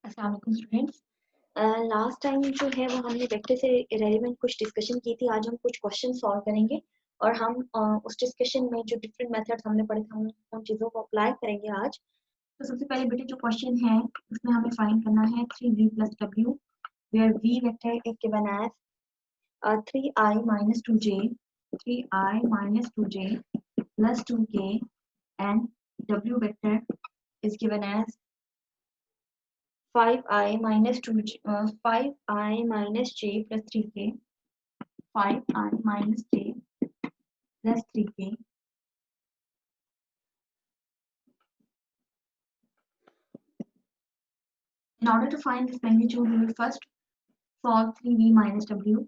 अस्सलाम वालेकुम students. Last time जो है वो हमने वेक्टर से रेलिवेंट कुछ डिस्कशन की थी। आज हम कुछ क्वेश्चन सॉल्व करेंगे और हम उस डिस्कशन में जो डिफरेंट मेथड्स हमने पढ़े थे हम उन चीज़ों को अप्लाई करेंगे आज। तो सबसे पहले बेटे जो क्वेश्चन है उसमें हमें फाइंड करना है 3v plus w where v vector is given as 3i minus 2j 3i minus 2j plus 2k and w vector is given as 5i minus 5i minus j plus 3k 5i minus j plus 3k. In order to find this magnitude, we will first solve 3v minus w.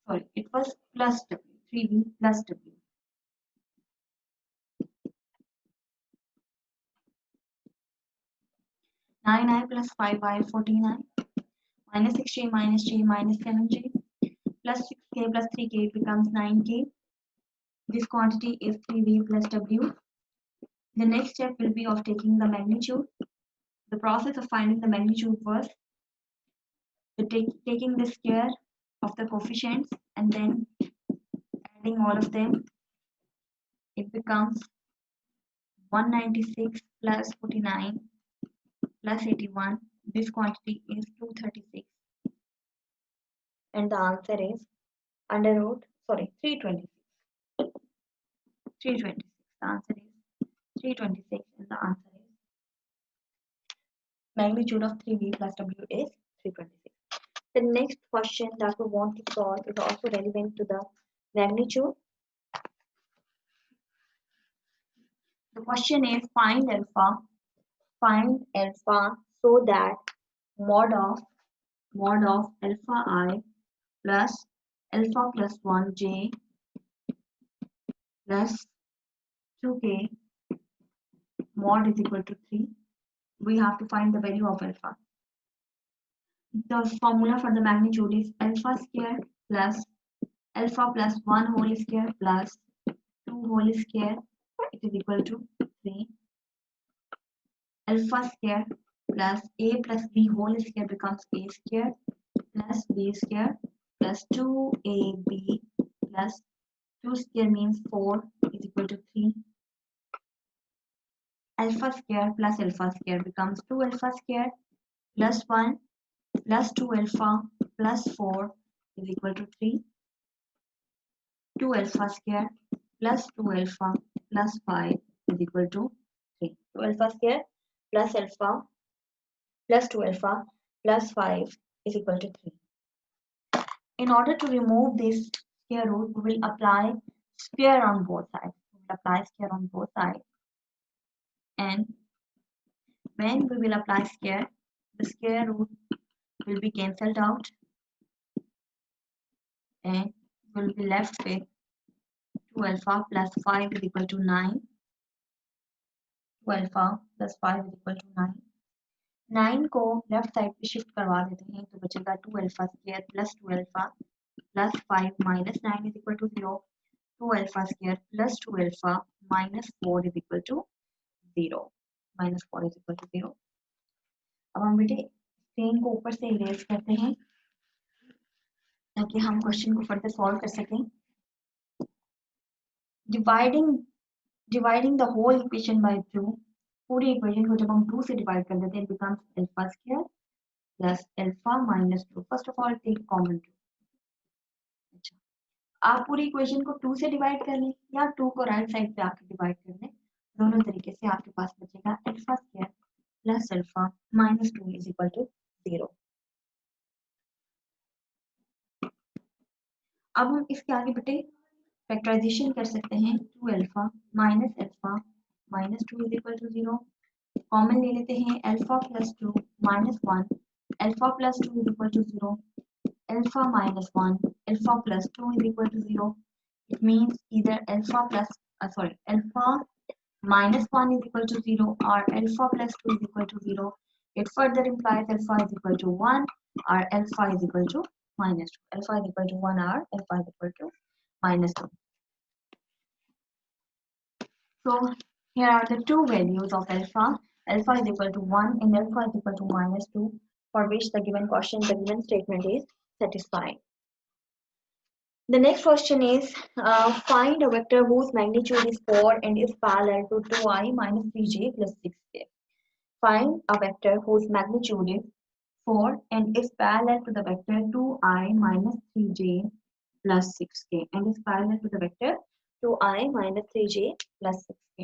Sorry, it was plus w. 3v plus w. 9i plus 5i 14i minus 6j minus j minus 7j plus 6k plus 3k becomes 9k. This quantity is 3v plus w. The next step will be of taking the magnitude. The process of finding the magnitude was taking the square of the coefficients and then adding all of them. It becomes 196 plus 49 plus 81. This quantity is 236 and the answer is 326. 326. The answer is 326 and the answer is magnitude of 3v plus w is 326. The next question that we want to solve is also relevant to the magnitude. The question is find alpha so that mod of alpha I plus alpha plus 1j plus 2k mod is equal to 3. We have to find the value of alpha. The formula for the magnitude is alpha square plus 1 whole square plus 2 whole square. It is equal to 3. Alpha square plus a plus b whole square becomes a square plus b square plus 2ab plus 2 square means 4 is equal to 3. Alpha square plus alpha square becomes 2 alpha square plus 1 plus 2 alpha plus 4 is equal to 3. 2 alpha square plus 2 alpha plus 5 is equal to 3. 2 alpha square plus alpha plus 2 alpha plus 5 is equal to 3. In order to remove this square root, we will apply square on both sides. We will apply square on both sides. And when we will apply square, the square root will be cancelled out and will be left with 2 alpha plus 5 is equal to 9. 2 alpha plus 5 is equal to 9. 9 को left side पे shift करवा देते हैं तो बचेगा 2 alpha square plus 2 alpha plus 5 minus 9 is equal to 0. 2 alpha square plus 2 alpha minus 4 is equal to 0. Minus 4 is equal to 0. अब हम बेटे स्क्रीन को ऊपर से इरेज करते हैं ताकि हम क्वेश्चन को फर्दर सॉल्व कर सकें. Dividing the whole equation by 2. पूरी इक्वेशन को जब हम 2 से डिवाइड कर देते हैं it becomes alpha square plus alpha minus 2. First of all take common 2. अच्छा, आप पूरी इक्वेशन को 2 से डिवाइड कर लें या 2 को राइट साइड पे आके डिवाइड कर लें. दोनों तरीके से आपके पास बचेगा alpha square plus alpha minus 2 is equal to 0. अब हम इसके आगे बेटे फैक्टराइजेशन कर सकते हैं. 2 alpha minus 2 is equal to 0. Common ले लेते हैं. Alpha plus 2 minus 1 alpha plus 2 is equal to 0. Alpha minus 1 alpha plus 2 is equal to 0. It means either alpha -1 is equal to 0 or alpha plus 2 is equal to 0. It further implies alpha is equal to 1 or alpha is equal to -2. Alpha is equal to 1 or alpha is equal to -2. So here are the two values of alpha. Alpha is equal to 1 and alpha is equal to -2, for which the given question, the given statement is satisfied. The next question is, find a vector whose magnitude is 4 and is parallel to 2i minus 3j plus 6k. Find a vector whose magnitude is 4 and is parallel to the vector 2i minus 3j plus 6k and is parallel to the vector 2i minus 3j plus 6k.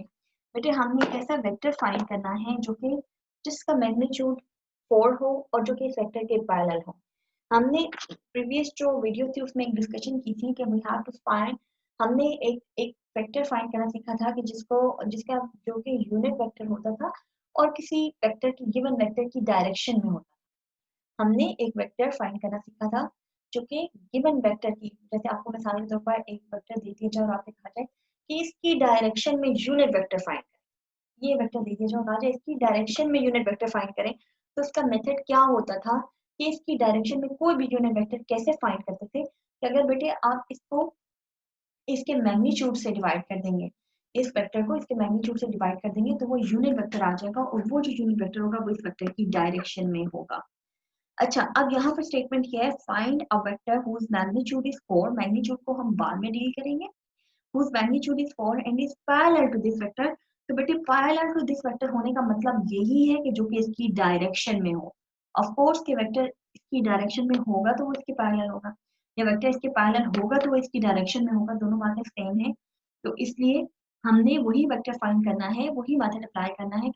बेटे हमें एक ऐसा vector find करना है जो कि जिसका magnitude 4 हो और जो कि इस वेक्टर के पैरेलल हो. हमने प्रीवियस जो वीडियो थी उसमें एक डिस्कशन की थी कि वी हैव टू फाइंड, हमने एक वेक्टर फाइंड करना सीखा था कि जिसका जो कि यूनिट वेक्टर होता था और किसी वेक्टर की गिवन वेक्टर की डायरेक्शन में होता था. हमने एक वेक्टर फाइंड करना सीखा था जो कि गिवन वेक्टर की, जैसे आपको मिसाल के तौर पर एक वेक्टर दे दिया जाए और आपसे कहा जाए कि इसकी डायरेक्शन में यूनिट वेक्टर फाइंड करें. ये वेक्टर दे दिया जाए और कहा जाए इसकी डायरेक्शन में यूनिट वेक्टर फाइंड करें, तो उसका मेथड क्या होता था कि इसकी डायरेक्शन में कोई भी यूनिट वेक्टर कैसे फाइंड करते थे कि अगर बेटे आप इसको इसके मैग्नीट्यूड से डिवाइड कर देंगे, इस वेक्टर को इसके मैग्नीट्यूड से डिवाइड कर देंगे तो वो यूनिट वेक्टर आ जाएगा और वो जो यूनिट वेक्टर होगा वो इस वेक्टर की डायरेक्शन में होगा. अच्छा, अब यहाँ पर स्टेटमेंट क्या है, find a vector whose magnitude is 4. Magnitude को हम बाद में डील करेंगे. Whose magnitude is 4 and is parallel to this vector. तो बेटे पैरेलल टू दिस वेक्टर होने का मतलब यही है कि जो कि इसकी डायरेक्शन में हो. ऑफ कोर्स के वेक्टर इसकी डायरेक्शन में होगा तो वो इसके पैरेलल होगा, या वेक्टर इसके पैरेलल होगा तो वो इसकी डायरेक्शन में होगा, दोनों बातें सेम है. तो इसलिए हमने वही वेक्टर फाइंड करना है, वही मेथड अप्लाई करना है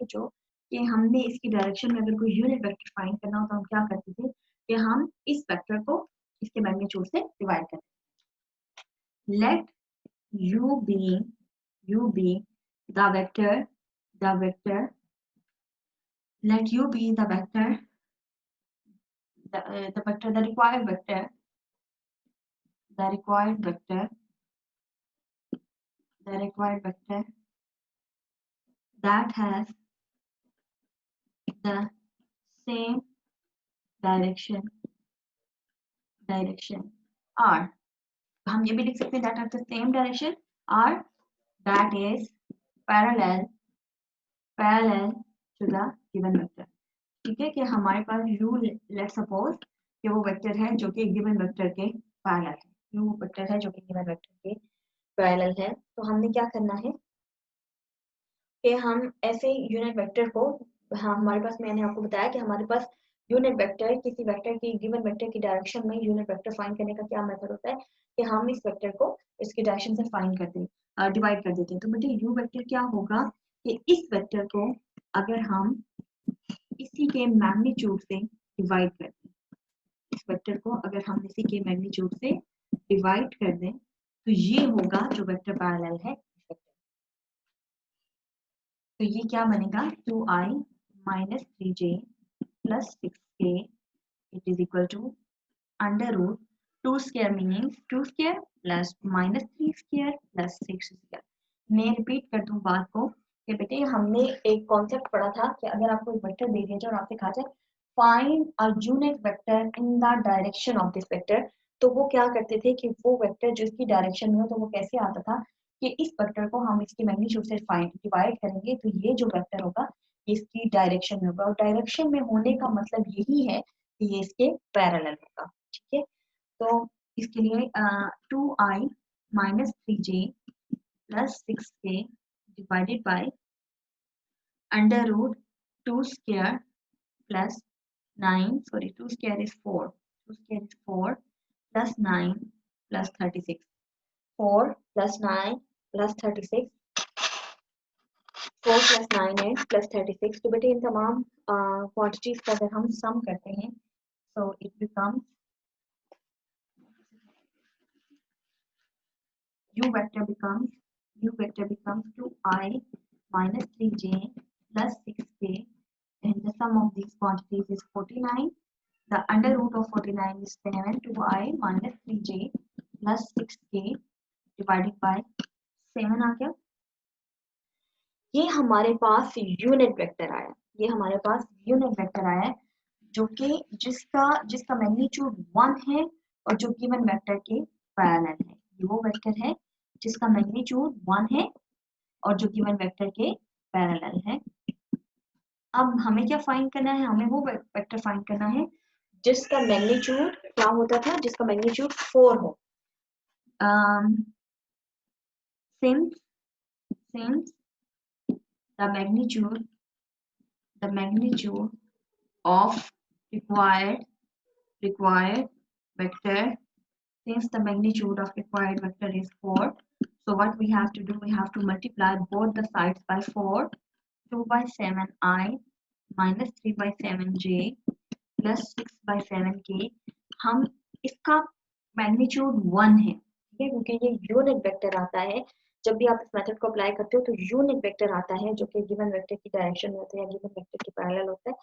कि हमने इसकी डायरेक्शन में अगर कोई यूनिट वेक्टर फाइंड करना हो तो हम क्या करते थे कि हम इस वेक्टर को इसके मैग्नीट्यूड से डिवाइड करते थे. Let u be the vector let u be the vector the vector the required vector the required vector that has the same direction r. हम ये भी लिख सकते हैं that has the same direction r that is parallel to the given vector. ठीक है कि हमारे पास u लेट सपोज कि वो वेक्टर है जो कि गिवन वेक्टर के पैरेलल है. u वेक्टर है जो कि गिवन वेक्टर के पैरेलल है. तो हमने क्या करना है कि हम ऐसे यूनिट वेक्टर को, हमारे पास, मैंने आपको बताया कि हमारे पास यूनिट वेक्टर किसी वेक्टर की गिवन वेक्टर की डायरेक्शन में यूनिट वेक्टर फाइंड करने का क्या मेथड होता है कि हम इस वेक्टर को इसकी डायरेक्शन से फाइंड करते हैं, डिवाइड कर देते हैं. तो बेटे u वेक्टर क्या होगा कि इस वेक्टर को अगर हम इसी के मैग्नीट्यूड से डिवाइड कर दें, इस वेक्टर को अगर हम इसी के मैग्नीट्यूड से डिवाइड कर दें तो ये होगा जो वेक्टर पैरेलल है इस वेक्टर. तो ये क्या बनेगा 2i minus 3j plus 6k it is equal to under root 2 square meaning 2 square plus minus 3 square plus 6 square. मैं रिपीट कर दूं बात को कि बेटे हमने एक कॉन्सेप्ट पढ़ा था कि अगर आपको एक वेक्टर दे दिया जाए और आपसे कहा जाए find a unit vector in the direction of this vector, तो वो क्या करते थे कि वो वेक्टर जिसकी डायरेक्शन में हो तो वो कैसे आता था कि इस वेक्टर को हम इसके मैग्नीट्यूड से फाइंड डिवाइड करेंगे तो ये जो वेक्टर होगा इसकी डायरेक्शन में होगा, और डायरेक्शन में होने का मतलब यही है कि ये इसके पैरेलल होगा. ठीक है, तो इसके लिए 2i minus 3j plus 6k divided by under root 2 square plus 9, sorry 2 square is 4, 2 square is 4 plus 9 plus 36, 4 plus 9 plus 36, 4 plus 9 and plus 36. तो बेटे इन तमाम क्वांटिटीज का अगर हम सम करते हैं so it becomes u vector becomes 2i minus 3j plus 6k and the sum of these quantities is 49. The under root of 49 is 7. 2i minus 3j plus 6k divided by 7 आ गया. ये हमारे पास unit vector आया, ये हमारे पास unit vector आया जो कि जिसका मैग्नीट्यूड 1 है और जो गिवन वेक्टर के पैरेलल है। ये वो वेक्टर है जिसका मैग्नीट्यूड 1 है और जो गिवन वेक्टर के पैरेलल है। अब हमें क्या फाइंड करना है, हमें वो वेक्टर फाइंड करना है जिसका मैग्नीट्यूड क्या होता था, जिसका मैग्नीट्यूड 4 हो। since the magnitude of required vector, since the magnitude of required vector is 4, so what we have to do, we have to multiply both the sides by 4, 2 by 7i minus 3 by 7j plus 6 by 7k। हम इसका magnitude 1 है, ठीक है, क्योंकि ये unit vector आता है। जब भी आप इस मेथड को अप्लाई करते हो तो यूनिट वेक्टर आता है जो कि गिवन वेक्टर की डायरेक्शन में होता है या गिवन वेक्टर के पैरेलल होता है।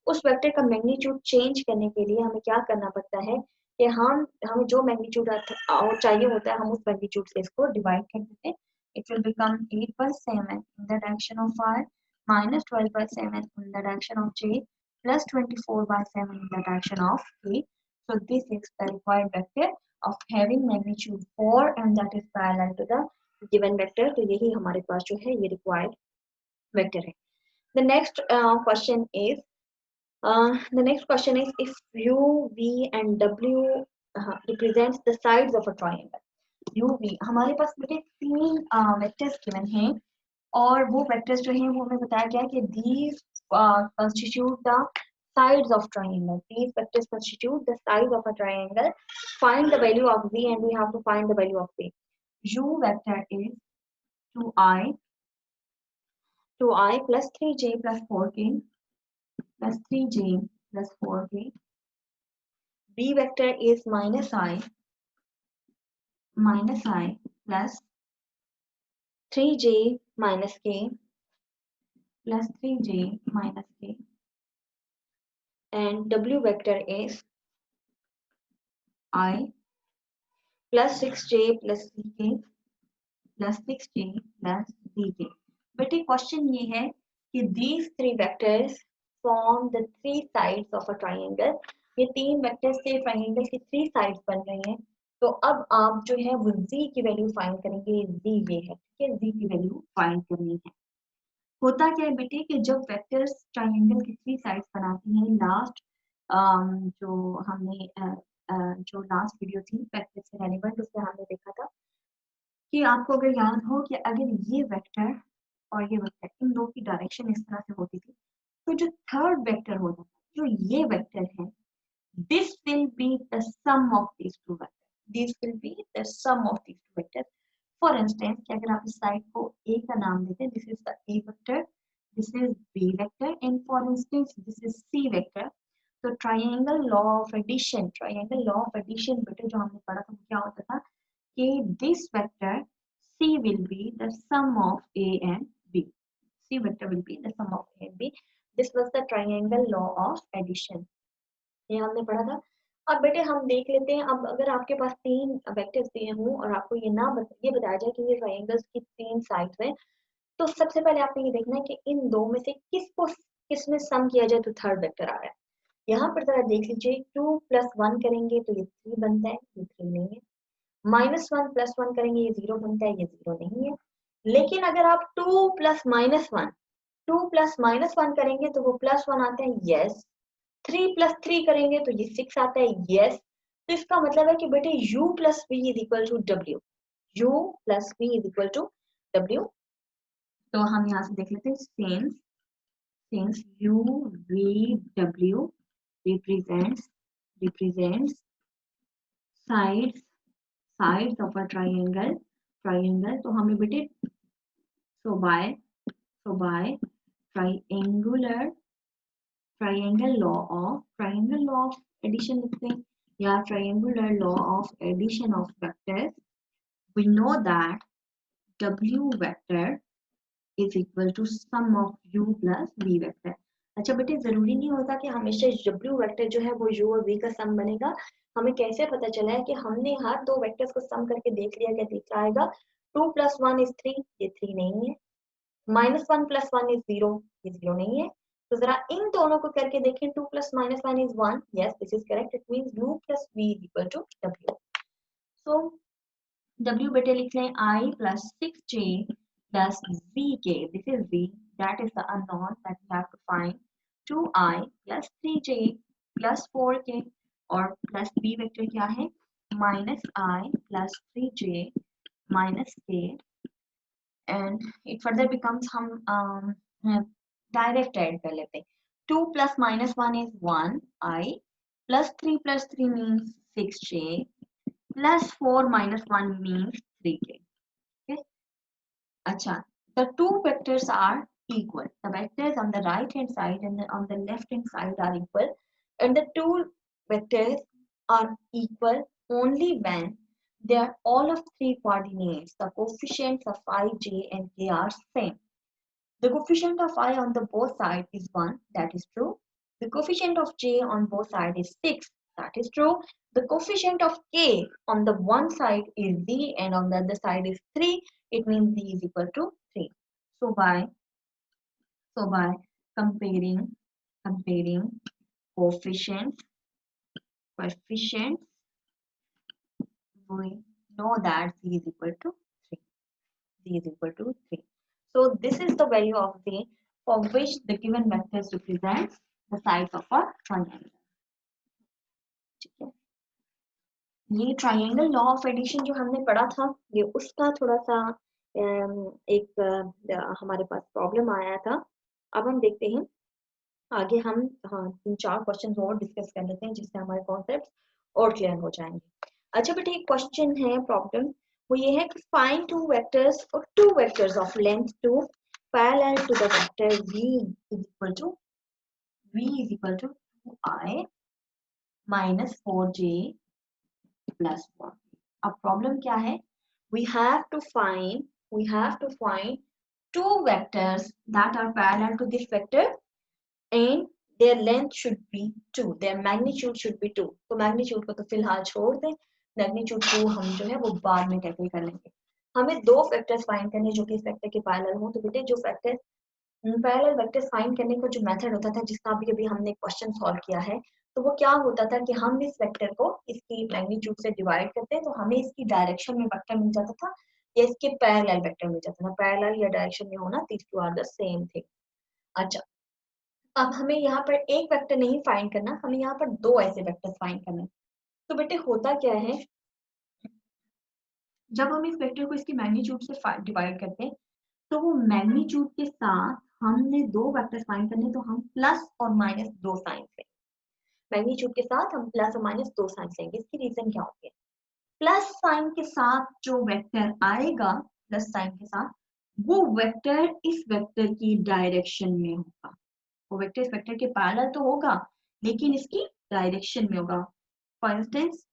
उस वेक्टर का मैग्नीट्यूड चेंज करने के लिए हमें क्या करना पड़ता है कि हमें जो मैग्नीट्यूड चाहिए होता है हम उस मैग्नीट्यूड से इसको डिवाइड कर देते हैं। It will become 8 by 7 in the direction of r minus 12 by 7 in the direction of j plus 24 by 7 in the direction of k. So this is the required vector of having magnitude 4 and that is parallel to the given vector। तो यही हमारे पास जो है ये required vector है। The next question is if u, v and w represents the sides of a triangle। u, v हमारे पास बेटे 3 vectors given हैं और वो वेक्टर्स जो हैं वो हमें बताया गया है कि these constitute the sides of triangle। These vectors constitute the sides of a triangle। Find the value of v and we have to find the value of v। u vector is 2i plus 3j plus 4k plus 3j plus 4k। v vector is minus i plus 3j minus k plus 3j minus k and w vector is I plus 6j plus ck plus 6j plus ck। बेटे question ये है कि these three vectors form the three sides of a triangle। ये 3 vectors से triangle की 3 sides बन रही हैं। तो अब आप जो है वो z की वैल्यू फाइंड करेंगे। z ये है, ठीक है, z की वैल्यू फाइंड करनी है। होता क्या है बेटे कि जब वेक्टर्स ट्रायंगल की 3 साइड्स बनाती हैं, लास्ट जो हमने जो लास्ट वीडियो थी वेक्टर से रेलेवेंट उसमें हमने देखा था कि आपको अगर याद हो कि अगर ये वेक्टर और ये वेक्टर इन दो की डायरेक्शन इस तरह से होती थी तो जो थर्ड वेक्टर होता था, जो ये वेक्टर है, this will be the sum of these two vectors। This will be the sum of these two vectors। For instance कि अगर आप इस साइड को A का नाम देते हैं, this is the A vector, this is B vector and for instance this is C vector। तो ट्रायंगल लॉ ऑफ एडिशन बेटे जो हमने पढ़ा था वो क्या होता था कि this vector C will be the sum of A and B। C vector will be the sum of A and B। This was the triangle law of addition, ये हमने पढ़ा था। अब बेटे हम देख लेते हैं, अब अगर आपके पास 3 वेक्टर्स दिए हों और आपको ये बताया जाए कि ये ट्रायंगल्स की 3 साइड्स हैं, तो सबसे पहले आपने ये देखना है कि इन दो में से किसमें सम किया जाए तो थर्ड वेक्टर आ रहा है। यहाँ पर जरा देख लीजिए, 2 + 1 करेंगे तो ये 3 बनता है, ये 3 नहीं है। -1 + 1 करेंगे ये 0 बनता है, ये 0 नहीं है। लेकिन अगर आप 2 + -1 करेंगे तो वो +1 आता है, यस। 3 + 3 करेंगे तो ये 6 आता है, यस। तो इसका मतलब है कि बेटे u + v = w। u + v = w। तो हम यहाँ से देख लेते हैं, since u v w represents sides of a triangle। तो हमें बेटे so by triangle law of addition लिखते हैं या triangular law of addition of vectors, we know that w vector is equal to sum of u plus v vector। अच्छा बेटे जरूरी नहीं होता कि हमेशा w वेक्टर जो है वो u और v का सम बनेगा। हमें कैसे पता चला है कि हमने हर दो वेक्टर्स को सम करके देख लिया, क्या दिख आएगा, 2 + 1 = 3, ये 3 नहीं है। -1 + 1 इज 0, ये 0 नहीं है। तो जरा इन दोनों को करके देखें, 2 + -1 is 1, yes this is correct, it means u + v equal to w। So w बेटे लिख लें I + 6j + vk, this is v, that is the unknown that we have to find. 2I + 3j + 4k, और plus b vector क्या है, -I + 3j - k, and it further becomes, हम direct add कर लेते हैं। 2 + -1 is 1I, +3 + 3 means 6j, +4 - 1 means 3k. Okay? अच्छा, the two vectors are equal. The vectors on the right hand side and on the left hand side are equal, and the two vectors are equal only when they are all of three coordinates. The coefficients of I, j, and k are same. The coefficient of I on the both sides is 1, that is true. The coefficient of j on both sides is 6, that is true. The coefficient of k on the one side is z and on the other side is 3, it means z is equal to 3. So by comparing coefficients, we know that z is equal to 3. Z is equal to 3. So this is the value of z for which the given vectors represents the sides of a triangle. ठीक है, ये triangle law of addition जो हमने पढ़ा था, ये उसका थोड़ा सा एक हमारे पास प्रॉब्लम आया था। अब हम देखते हैं आगे, हम 3-4 क्वेश्चन और डिस्कस कर लेते हैं जिससे हमारे कॉन्सेप्ट और क्लियर हो जाएंगे। अच्छा बेटा, एक क्वेश्चन है प्रॉब्लम, वो ये है कि फाइंड टू वेक्टर्स और two vectors of length 2 parallel to the vector v is equal to 2I - 4j + 1. अब प्रॉब्लम क्या है, we have to find two vectors that are parallel to this vector and their length should be 2, their magnitude should be 2. तो magnitude को तो फिलहाल छोड़ दें, magnitude को हम जो है वो बाद में टैकल कर लेंगे। हमें दो वेक्टर्स फाइंड करने जो कि इस वेक्टर के पैरेलल हो। तो बेटे जो वेक्टर पैरेलल वेक्टर्स फाइंड करने का जो मेथड होता था, जिसका अभी अभी हमने क्वेश्चन सॉल्व किया है, तो वो क्या होता था कि हम इस वेक्टर को इसकी मैग्नीट्यूड से डिवाइड करते हैं तो हमें इसकी डायरेक्शन में वेक्टर मिल जाता था या इसके पैरेलल वेक्टर मिल जाता था। पैरेलल या डायरेक्शन में होना, these two are the same thing. अच्छा, अब हमें यहाँ पर एक वेक्टर नहीं फाइंड करना, हमें यहाँ पर दो ऐसे वेक्टर्स फाइंड करना है। तो बेटे होता क्या है, जब हम इस वेक्टर को इसकी मैग्नीट्यूड से डिवाइड करते हैं तो वो मैग्नीट्यूड के साथ हमने दो वेक्टर्स फाइंड करने, तो हम प्लस और माइनस दो साइंस लेंगे। मैग्नीट्यूड के साथ हम प्लस और माइनस दो साइंस लेंगे। इसकी रीजन क्या होगी, प्लस साइन के साथ जो वेक्टर आएगा, प्लस साइन के साथ, वो वेक्टर इस वेक्टर की डायरेक्शन में होगा। वो वेक्टर इस वेक्टर के पैरेलल तो होगा लेकिन इसकी डायरेक्शन में होगा। फॉर इंस्टेंस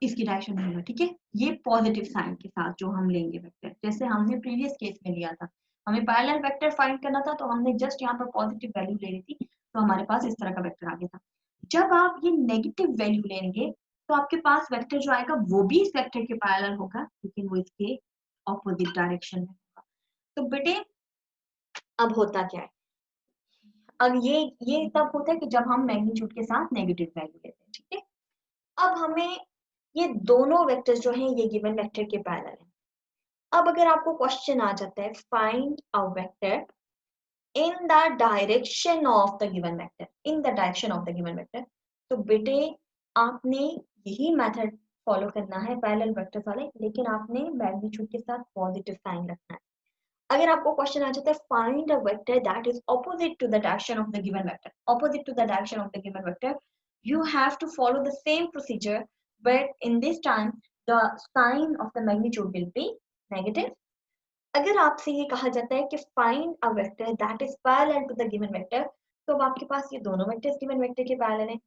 इसकी डायरेक्शन में होगा, ठीक है। ये पॉजिटिव साइन के साथ जो हम लेंगे वेक्टर, जैसे हमने प्रीवियस केस में लिया था, हमें पैरेलल वेक्टर फाइंड करना था तो हमने जस्ट यहाँ पर पॉजिटिव वैल्यू ले ली थी, तो हमारे पास इस तरह का वेक्टर आ गया था। जब आप ये नेगेटिव वैल्यू लेंगे तो आपके पास वेक्टर जो आएगा वो भी इस वेक्टर के पैरेलल होगा लेकिन वो इसके ऑपोजिट डायरेक्शन में होगा। तो बेटे अब होता क्या है, अब ये तब होता है कि जब हम मैग्नीट्यूड के साथ नेगेटिव वैल्यू लेते हैं, ठीक है। अब हमें ये दोनों वेक्टर्स जो हैं ये गिवन वेक्टर के पैरेलल हैं। अब अगर आपको क्वेश्चन आ जाता है find a vector in the direction of the given vector, in the direction of the given vector, तो बेटे आपने यही मेथड फॉलो करना है पैरेलल वेक्टर्स वाले, लेकिन आपने मैग्नीट्यूड के साथ पॉजिटिव साइन रखना है। अगर आपको क्वेश्चन आ जाता है find a vector that is opposite to the direction of the given vector, opposite to the direction of the given vector, you have to follow the same procedure, but in this time the sign of the magnitude will be negative. अगर आपसे ये कहा जाता है कि find a vector that is parallel to the given vector, तो अब आपके पास ये दोनों वेक्टर्स गिवन वेक्टर के पैरेलल हैं,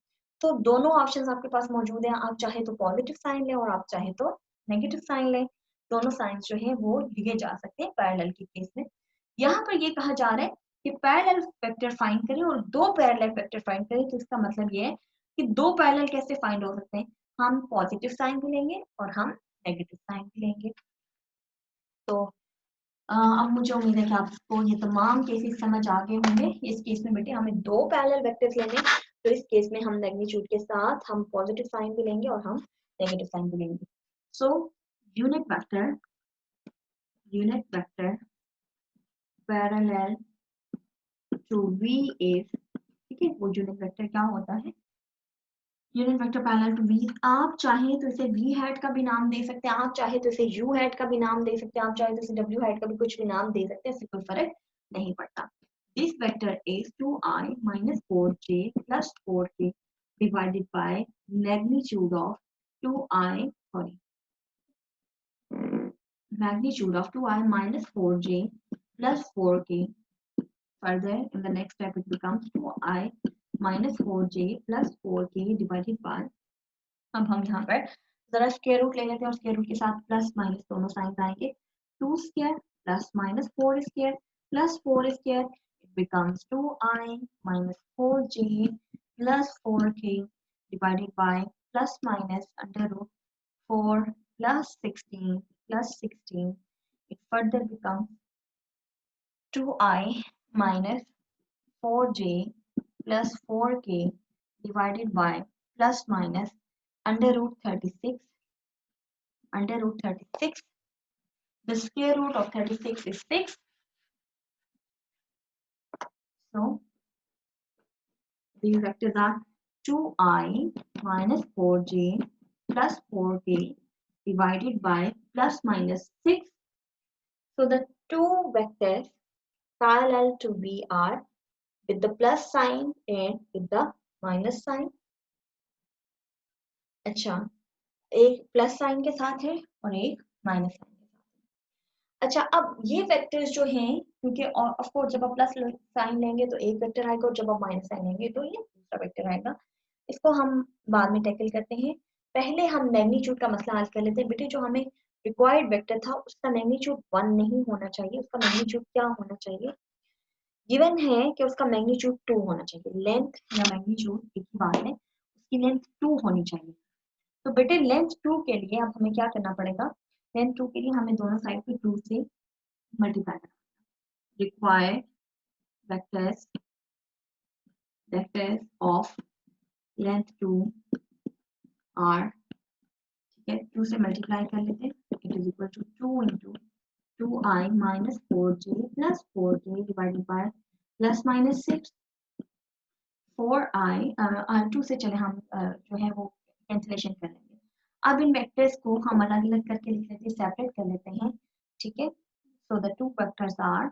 तो दोनों ऑप्शंस आपके पास मौजूद हैं। आप चाहे तो पॉजिटिव साइन लें और आप चाहे तो नेगेटिव साइन लें, दोनों साइंस जो है वो लिए जा सकते हैं पैरेलल के केस में। यहाँ पर ये कहा जा रहा है कि पैरेलल वेक्टर फाइंड करें और दो पैरेलल वेक्टर फाइंड करें, तो इसका मतलब ये है कि दो पैरेलल कैसे फाइंड हो सकते हैं, हम पॉजिटिव साइन भी लेंगे और हम नेगेटिव साइन भी लेंगे। तो अब मुझे उम्मीद है कि आपको ये तमाम केसेस समझ आ गए होंगे। इस केस में बेटे हमें दो पैरेलल वेक्टर्स लेने, तो इस केस में हम मैग्नीट्यूड के साथ हम पॉजिटिव साइन भी लेंगे और हम नेगेटिव साइन भी लेंगे। So unit vector parallel to V is, ठीक है, वो यूनिट वेक्टर क्या होता है, unit vector parallel to V। आप चाहे तो इसे V हैट का भी नाम दे सकते हैं, आप चाहे तो इसे U हैट का भी नाम दे सकते हैं, आप चाहे तो इसे W हैट का भी कुछ भी नाम दे सकते हैं, इससे कोई फर्क नहीं पड़ता। This vector is 2i minus 4j plus 4k divided by magnitude of 2i, sorry, magnitude of 2i minus 4j plus 4k. Further, in the next step, it becomes 2i minus 4j plus 4k divided by, अब हम यहाँ पर जरा square root ले लेते हैं और square root के साथ प्लस माइनस दोनों साइन आएंगे, 2 square plus minus 4 square plus 4 square, it becomes 2i minus 4j plus 4k divided by plus minus under root 4 plus 16, it further becomes 2i minus 4j plus 4k divided by plus minus under root 36. The square root of 36 is 6. So these vectors are 2i minus 4j plus 4k divided by plus minus 6. So the two vectors parallel to V are with the plus sign and with the minus sign. अच्छा, एक plus sign के साथ है और एक minus sign के साथ है। अच्छा, अब ये वेक्टर्स जो हैं, क्योंकि ऑफ कोर्स जब आप प्लस साइन लेंगे तो एक वेक्टर आएगा और जब आप माइनस साइन लेंगे तो ये दूसरा वेक्टर आएगा। इसको हम बाद में टैकल करते हैं। पहले हम मैग्नीट्यूड का मसला हल कर लेते हैं। बेटे जो हमें रिक्वायर्ड वेक्टर था उसका मैग्नीट्यूड 1 नहीं होना चाहिए, उसका मैग्नीट्यूड क्या होना चाहिए, गिवन है कि उसका मैग्नीट्यूड 2 होना चाहिए। लेंथ या मैग्नीट्यूड एक ही बात है, उसकी लेंथ 2 होनी चाहिए। तो बेटे लेंथ 2 के लिए अब हमें क्या करना पड़ेगा, लेंथ 2 के लिए हमें दोनों साइड पे 2 से मल्टीप्लाई करना पड़ेगा। Required vectors of length 2 are, ठीक है, 2 से मल्टीप्लाई कर लेते हैं, it is equal to 2 into 2i minus 4j plus 4k divided by plus minus 6, 4i 2 से चले हम जो है वो कैंसिलेशन कर लेंगे। अब इन वेक्टर्स को हम अलग अलग करके लिख लेते हैं, सेपरेट कर लेते हैं, ठीक है। So the two vectors are,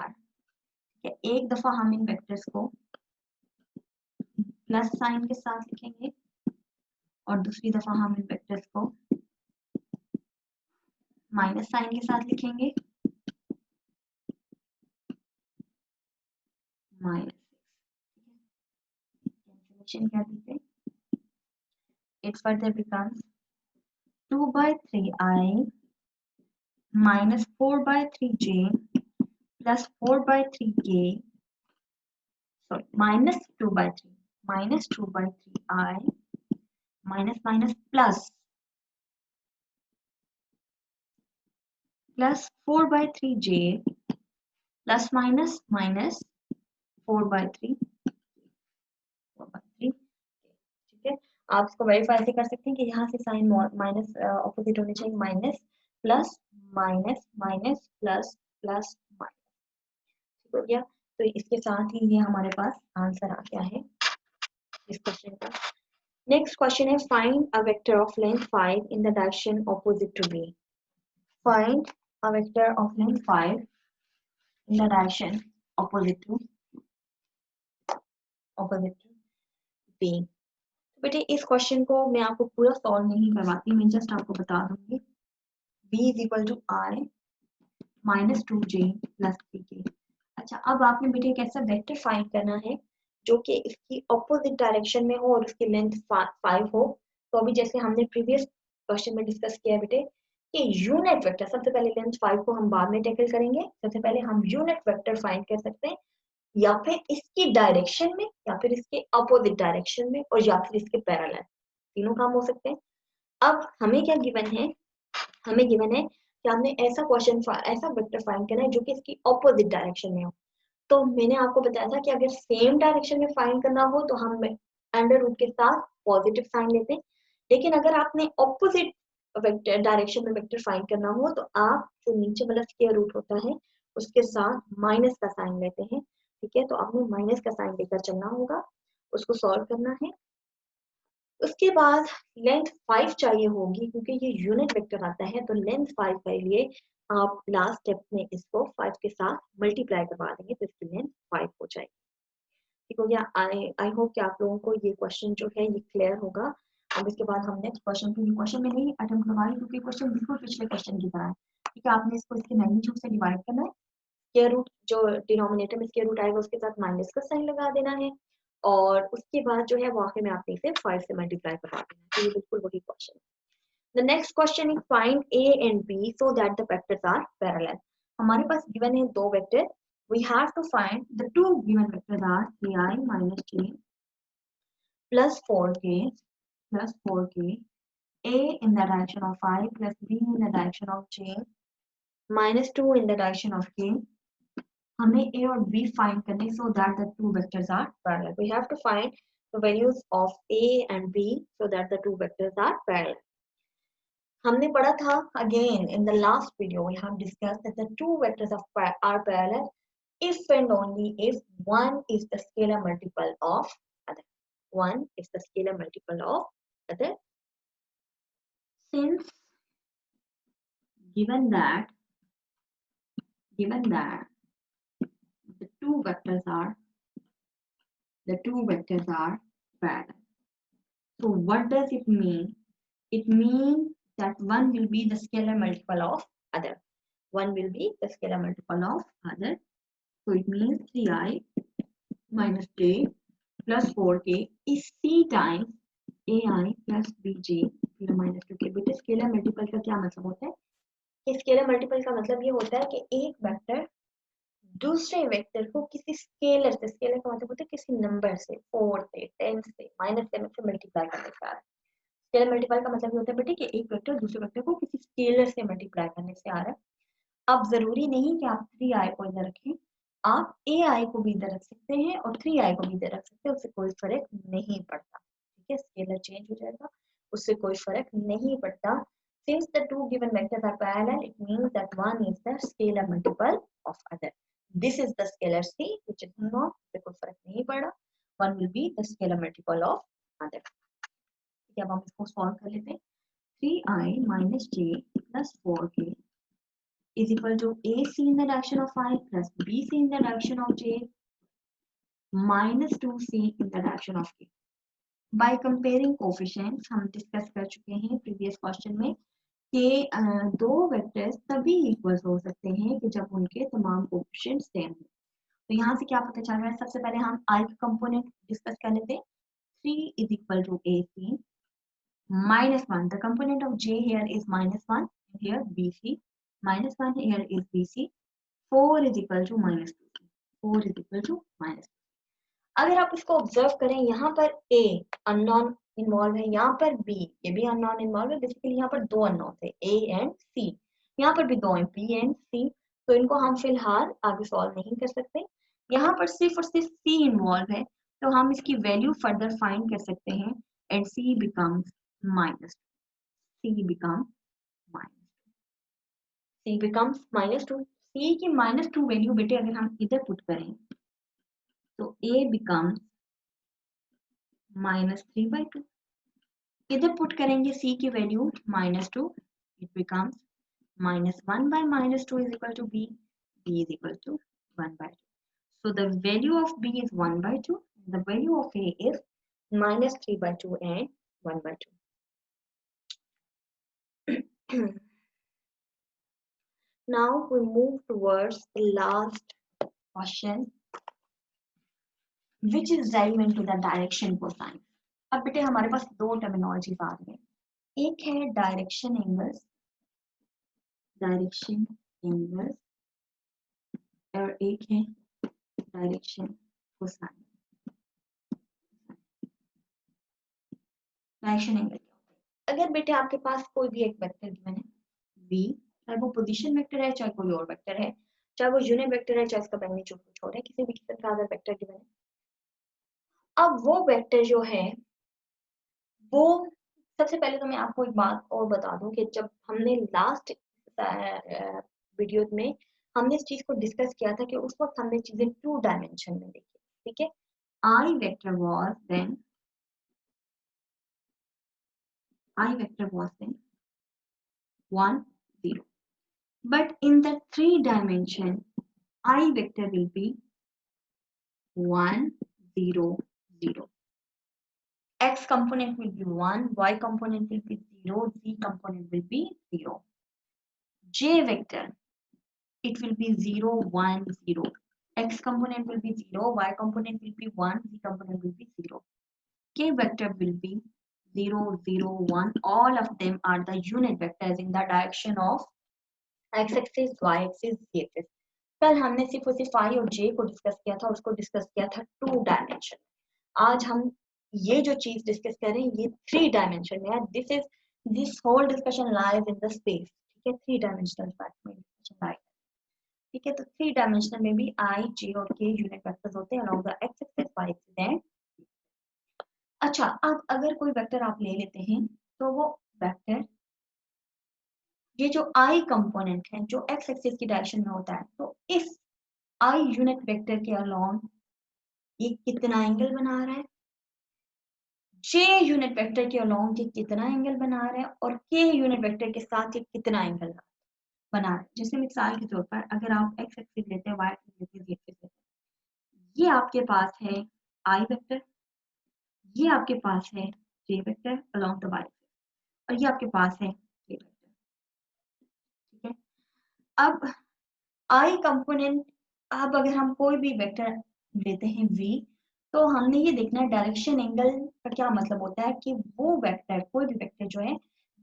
ठीक है, एक दफा हम इन वेक्टर्स को प्लस साइन के साथ लिखेंगे और दूसरी दफा हम इन वेक्टर्स को माइनस साइन के साथ लिखेंगे, माइनस, कैंसिलेशन कर देते हैं, it further becomes 2 by 3i minus 4 by 3j plus 4 by 3k, sorry, minus 2 by 3i minus minus plus 4 by 3j plus minus minus 4 by 3, ठीक है। आप इसको वेरीफाई ऐसे कर सकते हैं कि यहाँ से साइन माइनस ऑपोजिट होने चाहिए, minus plus minus minus plus plus minus, ठीक हो गया। तो इसके साथ ही ये हमारे पास आंसर आ गया है इस क्वेश्चन का। नेक्स्ट क्वेश्चन है, find a vector of length 5 in the direction opposite to b. Find a vector of length 5 in the direction opposite to b. बेटे इस क्वेश्चन को मैं आपको पूरा सॉल्व नहीं करवाती, मैं जस्ट आपको बता दूंगी। b is equal to i minus 2j plus 3k। अच्छा, अब आपने बेटे एक ऐसा वेक्टर फाइंड करना है जो कि इसकी ऑपोजिट डायरेक्शन में हो और उसकी लेंथ 5 हो। तो अभी जैसे हमने प्रीवियस क्वेश्चन में डिस्कस किया बेटे कि यूनिट वेक्टर, सबसे पहले लेंथ 5 को हम बाद में टैकल करेंगे, सबसे पहले हम यूनिट वेक्टर फाइंड कर सकते हैं या फिर इसकी डायरेक्शन में या फिर इसके अपोजिट डायरेक्शन में और या फिर इसके पैरेलल, तीनों काम हो सकते हैं। अब हमें क्या गिवन है, हमें गिवन है कि आपने ऐसा वेक्टर फाइंड करना है जो कि इसकी ऑपोजिट डायरेक्शन में हो। तो मैंने आपको बताया था कि अगर सेम डायरेक्शन में फाइंड करना हो तो हम अंडर रूट के साथ पॉजिटिव साइन लेते हैं, लेकिन अगर आपने ऑपोजिट वेक्टर डायरेक्शन में वेक्टर फाइंड करना हो तो आप जो नीचे वाला स्क्वायर रूट होता है उसके साथ माइनस का साइन लेते हैं। ठीक है, तो आपने माइनस का साइन लेकर चलना होगा, उसको सॉल्व करना है। उसके बाद लेंथ 5 चाहिए होगी क्योंकि ये यूनिट वेक्टर आता है, तो लेंथ 5 के लिए आप लास्ट स्टेप में इसको 5 के साथ मल्टीप्लाई करवा देंगे तो इसकी लेंथ 5 हो जाएगी। ठीक हो गया। आई होप कि आप लोगों को ये क्वेश्चन जो है ये क्लियर होगा। अब इसके बाद हम नेक्स्ट क्वेश्चन के लिए क्वेश्चन में नहीं अटेम्प्ट करवा रहे क्योंकि क्वेश्चन बिल्कुल पिछले क्वेश्चन की तरह है। ठीक है, आपने इसको इसके मैग्नीट्यूड से डिवाइड करना है, स्क्वायर रूट जो डिनोमिनेटर में स्क्वायर रूट आएगा उसके साथ माइनस का साइन लगा देना है, और उसके बाद जो है वो आखिर में आपने इसे 5 से मल्टीप्लाई करवा देना है। तो ये बिल्कुल वही क्वेश्चन है। The next question is find a and b so that the vectors are parallel। हमारे पास गिवन है दो vector, we have to find the two given vectors are ai minus j plus 4k a in the direction of I plus b in the direction of j minus 2 in the direction of k। हमें a और b find करने so that the two vectors are parallel। We have to find the values of a and b so that the two vectors are parallel। हमने पढ़ा था again in the last video we have discussed that the two vectors are parallel if and only if one is the scalar multiple of other। One is the scalar multiple of other। Since given that the two vectors are parallel, so what does it mean? It means that one will be the scalar multiple of other। One will be the scalar multiple of other। So it means 3i minus j plus 4k is c times ai plus bj minus 2k। बेटे scalar multiple का क्या मतलब होता है कि scalar multiple का मतलब ये होता है कि एक वेक्टर दूसरे वेक्टर को किसी स्केलर से, स्केलर का मतलब होता है किसी नंबर से, 4 से, 10 से, -7 से मल्टीप्लाई करने का। स्केलर मल्टीपल का मतलब ये होता है बेटे कि एक वेक्टर दूसरे वेक्टर को किसी स्केलर से मल्टीप्लाई करने से आ रहा है। अब जरूरी नहीं कि आप 3i को इधर रखें, आप ai को भी इधर रख सकते हैं और 3i को भी इधर रख सकते हैं, उससे कोई फर्क नहीं पड़ता। ठीक है, स्केलर चेंज हो जाएगा, उससे कोई फर्क नहीं पड़ता। Since the two given vectors are parallel, it means that one is the scalar multiple of other। This is the scalar c, which is not, उससे कोई फर्क नहीं पड़ा। One will be the scalar multiple of other। ठीक है, अब हम इसको सॉल्व कर लेते हैं। 3i minus j plus 4k is equal to AC in the direction of I plus BC in the direction of J minus 2C in the direction of K। By comparing coefficients हम discuss कर चुके हैं previous question में कि दो vectors तभी equal हो सकते हैं कि जब उनके तमाम कोएफिशिएंट सेम हो। तो यहाँ से क्या पता चल रहा है, सबसे पहले हम I का कंपोनेंट डिस्कस कर लेते हैं। 3 is equal to AC minus 1, the component of J here is minus 1, here BC minus 1, here is BC, 4 is equal to minus 2, 4 is equal to minus 2। अगर आप इसको ऑब्जर्व करें, यहाँ पर A अननोन इन्वॉल्व है, यहाँ पर B ये भी अननोन इन्वॉल्व है। बेसिकली यहाँ पर दो अननोन थे A एंड C, यहाँ पर भी दो हैं B एंड C, तो इनको हम फिलहाल आगे सॉल्व नहीं कर सकते। यहाँ पर सिर्फ और सिर्फ C इन्वॉल्व है, तो हम इसकी वैल्यू फर्दर फाइंड कर सकते हैं and C becomes minus 2। C becomes minus 2। C की -2 वैल्यू बेटे अगर हम इधर पुट करें तो A becomes -3/2। इधर पुट करेंगे C की value -2, it becomes -1 by -2 is equal to B, B is equal to 1/2। So the value of B is 1/2, the value of A is -3/2 and 1/2। Now we move towards the last question, which is relevant to the direction cosine। अब बेटे हमारे पास दो terminologies आ रही हैं, एक है direction angles और एक है डायरेक्शन कोसाइन। डायरेक्शन एंगल अगर बेटे आपके पास कोई भी एक वेक्टर गिवन है v, चाहे वो पोजीशन वेक्टर है चाहे कोई और वेक्टर है, चाहे वो यूनिट वेक्टर है चाहे उसका मैग्नीट्यूड कुछ और है, किसी भी किस्म का अगर वेक्टर गिवन है, अब वो वेक्टर जो है वो, सबसे पहले तो मैं आपको एक बात और बता दूं कि जब हमने लास्ट वीडियो में हमने इस चीज को डिस्कस किया था कि उस वक्त हमने चीजें 2 डायमेंशन में देखी, ठीक है। I vector was then 1, 0. But in the 3 dimension, I vector will be 1, 0, 0. X component will be 1, Y component will be 0, Z component will be 0. J vector, it will be 0, 1, 0. X component will be 0, Y component will be 1, Z component will be 0. K vector will be 0, 0, 1. All of them are the unit vectors in the direction of x-axis, y-axis, z-axis. कल हमने सिर्फ और सिर्फ I और J को discuss किया था, उसको डिस्कस किया था 2 डायमेंशन। आज हम ये जो चीज डिस्कस कर रहे हैं ये 3 डायमेंशन में है। This whole discussion lies in the space, ठीक है। 3 डायमेंशनल पार्ट में डिस्कशन लाइज, ठीक है। तो 3 डायमेंशनल में भी I, J और K यूनिट वेक्टर्स होते हैं along the x axis, y axis and. अच्छा, अब अगर कोई वेक्टर आप ले लेते हैं तो वो वेक्टर, ये जो I कंपोनेंट है जो एक्स एक्सिस की डायरेक्शन में होता है, तो इस I यूनिट वेक्टर के अलोंग ये कितना एंगल बना रहा है, J यूनिट वेक्टर के अलोंग ये कितना एंगल बना रहा है, और K यूनिट वेक्टर के साथ ये कितना एंगल बना रहा है। जैसे मिसाल के तौर पर अगर आप एक्स एक्सिस लेते हैं, वाई एक्सिस लेते हैं, z एक्सिस लेते हैं, ये आपके पास है I वेक्टर, ये आपके पास है J vector along the y axis, और ये आपके पास है K वेक्टर, ठीक है। अब I कंपोनेंट, अब अगर हम कोई भी वेक्टर लेते हैं V, तो हमने ये देखना है डायरेक्शन एंगल का क्या मतलब होता है कि वो वेक्टर, कोई भी वेक्टर जो है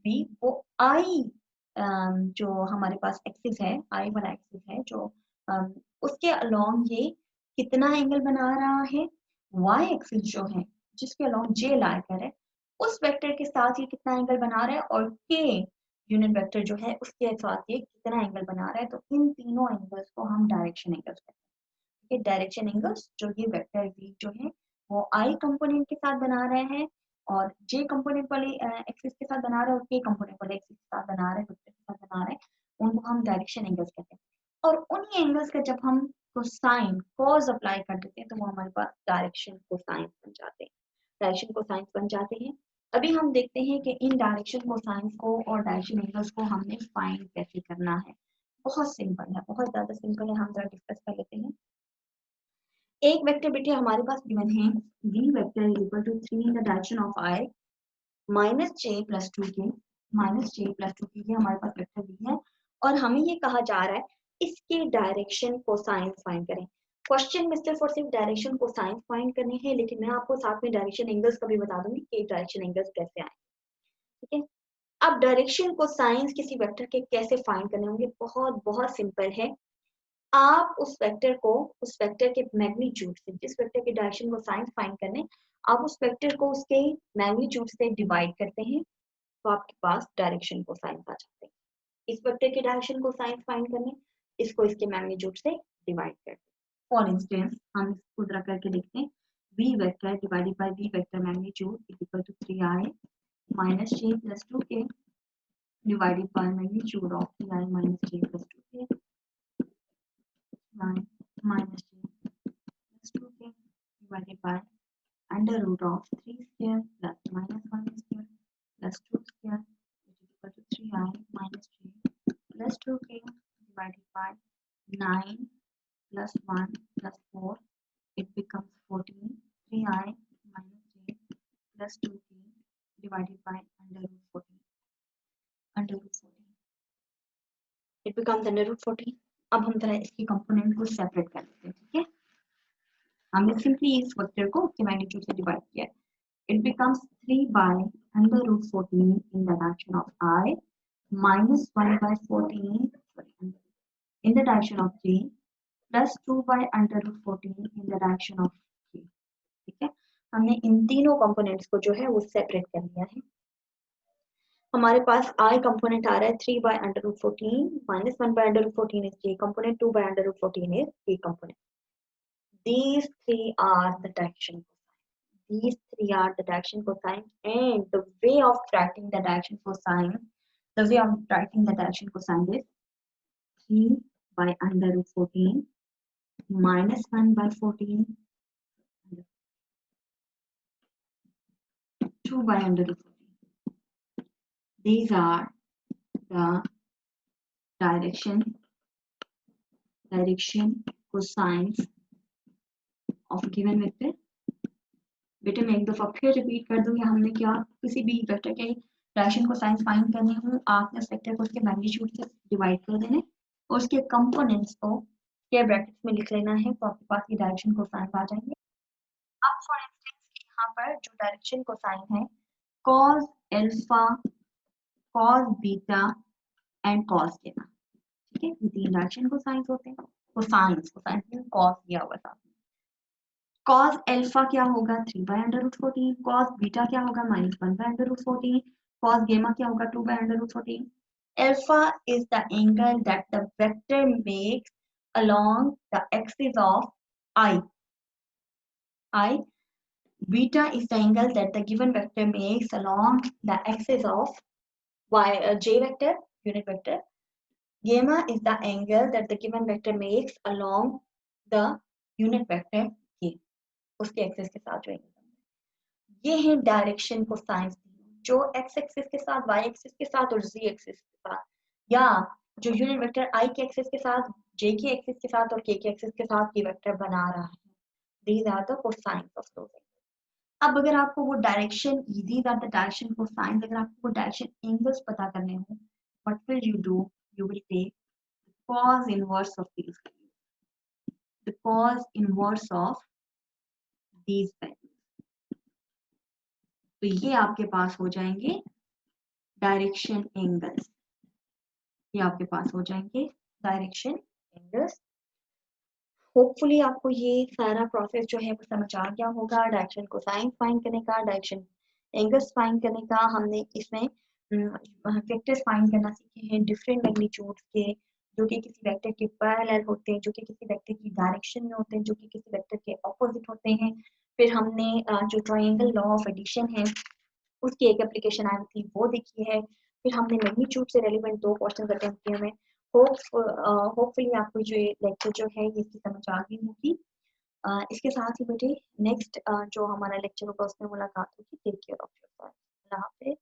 V, वो I जो हमारे पास एक्सिस है, I वाला एक्सिस है जो उसके अलोंग ये कितना एंगल बना रहा है, Y एक्सिस जो है जिसके अलोंग J लाई कर है, उस वेक्टर के साथ ये कितना एंगल बना रहा है, और K यूनिट वेक्टर जो है उसके साथ ये कितना एंगल बना रहा है। तो इन तीनों एंगल्स को हम डायरेक्शन एंगल्स कहते हैं, ठीक है। डायरेक्शन एंगल्स जो ये वेक्टर V जो है वो I कंपोनेंट के साथ बना रहे हैं, और J कंपोनेंट वाले एक्सिस के साथ बना रहे हैं, और K कंपोनेंट वाले एक्सिस के साथ बना रहे हैं, वेक्टर के साथ बना रहे हैं, उनको हम डायरेक्शन एंगल्स कहते हैं। और उन्हीं एंगल्स का जब हम कोसाइन कॉस अप्लाई कर देते हैं तो वो हमारे पास डायरेक्शन कोसाइन बन जाते हैं, डायरेक्शन कोसाइन बन जाते हैं। अभी हम देखते हैं कि इन डायरेक्शन कोसाइंस को और डायरेक्शन एंगल्स को हमने फाइंड कैसे करना है। बहुत सिंपल है, बहुत ज्यादा सिंपल है, हम जरा डिस्कस कर लेते हैं। एक वेक्टर बेटे हमारे पास गिवन है, v vector is equal to 3 in the direction of I minus j plus 2k, minus j plus 2k, ये हमारे पास वेक्टर v है, और हमें ये कहा जा रहा है इसके डायरेक्शन कोसाइन फाइंड करें। क्वेश्चन में सिर्फ और सिर्फ डायरेक्शन कोसाइन फाइंड करने हैं, लेकिन मैं आपको साथ में डायरेक्शन एंगल्स का भी बता दूंगी कि डायरेक्शन एंगल्स कैसे आए, ठीक है। अब डायरेक्शन कोसाइन किसी वेक्टर के कैसे फाइंड करने होंगे, बहुत बहुत सिंपल है। आप उस वेक्टर को, उस वेक्टर के मैग्नीट्यूड से, जिस वेक्टर के डायरेक्शन को साइन फाइंड करने, आप उस वेक्टर को उसके मैग्नीट्यूड से डिवाइड करते हैं, तो आपके पास डायरेक्शन को साइन आ जाते हैं। इस वेक्टर के डायरेक्शन को साइन फाइंड करने, इसको इसके मैग्नीट्यूड से डिवाइड करते हैं। फॉर इंस्टेंस हम इसको जरा करके देखते हैं, v vector divided by v vector magnitude is equal to 3i minus j plus 2k divided by magnitude of 3i minus j plus 2k, 9 minus j plus 2k divided by under root of 3 square plus minus 1 square plus 2 square, which is equal to 3i minus j plus 2k divided by 9 plus 1 plus 4, it becomes 14, 3i minus j plus 2k divided by under root 14, under root 14, it becomes under root 14। अब हम जरा इसके component को separate कर लेते हैं, ठीक है। हमने सिंपली इस वेक्टर को उसके मैग्नीट्यूड से डिवाइड किया, it becomes 3 by under root 14 in the direction of I minus 1 by 14 in the direction of j plus 2 by under root 14 in the direction of k, ठीक है। हमने इन तीनों कंपोनेंट्स को जो है वो सेपरेट कर लिया है। हमारे पास आई कंपोनेंट आ रहा है 3/√14 minus 1/√14 is j component, 2/√14 is k component. These three are the direction cosines. These three are the direction cosines, and the way of writing the direction cosine, the way of writing the direction cosine is 3/√14 minus 1/14, 2/√14. These are the direction cosines of given vector. बेटे मैं एक दफा फिर repeat कर दूं, हमने क्या किसी भी वेक्टर के डायरेक्शन को साइंस फाइंड करने हो, आपने उस वेक्टर को उसके मैग्नीट्यूड से डिवाइड कर देना और उसके कंपोनेंट्स को स्क्वायर ब्रैकेट्स में लिख लेना है, तो आपके पास ये डायरेक्शन कोसाइन आ जाएंगे। अब फॉर इंस्टेंस यहाँ पर जो डायरेक्शन कोसाइन है cos alpha, cos beta and cos गेमा, ठीक है, ये तीन डायरेक्शन कोसाइंस होते हैं। कोसाइंस में cos दिया हुआ था। cos अल्फा क्या होगा 3/√14, cos बीटा क्या होगा -1/√14, cos गेमा क्या होगा 2/√14. Alpha is the angle that the vector makes along the axis of I. Beta is the angle that the given vector makes along the axis of j vector, unit vector. Gamma is the angle that the given vector makes along the unit vector k. उसके axis के साथ जो ये है direction cosines, जो x axis के साथ, Y axis के साथ और जी एक्सिस के साथ, या जो यूनिट वेक्टर आई के एक्सिस के साथ, जे के एक्सिस के साथ और के एक्सिस के साथ ये वेक्टर बना रहा है। These are the cosines of those angles. अब अगर आपको वो direction, these are the direction cosines, अगर आपको वो डायरेक्शन एंगल्स पता करने हो, what will you do, you will take cos inverse of these values, the cos inverse of these values, तो ये आपके पास हो जाएंगे डायरेक्शन एंगल्स, ये आपके पास हो जाएंगे डायरेक्शन एंगल्स। होपफुली आपको ये सारा प्रोसेस जो है वो समझ आ गया होगा, डायरेक्शन को साइन फाइंड करने का, डायरेक्शन एंगल्स फाइंड करने का। हमने इसमें वेक्टर्स फाइंड करना सीखे हैं डिफरेंट मैग्नीट्यूड्स के, जो कि किसी वेक्टर के पैरेलल होते हैं, जो कि किसी वेक्टर की डायरेक्शन में होते हैं, जो कि किसी वेक्टर के ऑपोजिट होते हैं। फिर हमने जो ट्रायंगल लॉ ऑफ एडिशन है उसकी एक एप्लीकेशन आई थी वो देखी है। फिर हमने मैग्नीट्यूड से रेलिवेंट 2 क्वेश्चन अटेम्प्ट किए हैं। होपफुली आपको जो ये लेक्चर जो है ये इसकी समझ आ गई होगी। इसके साथ ही बेटे नेक्स्ट जो हमारा लेक्चर होगा उसमें मुलाकात होगी। Take care of yourself. Allah हाफिज़।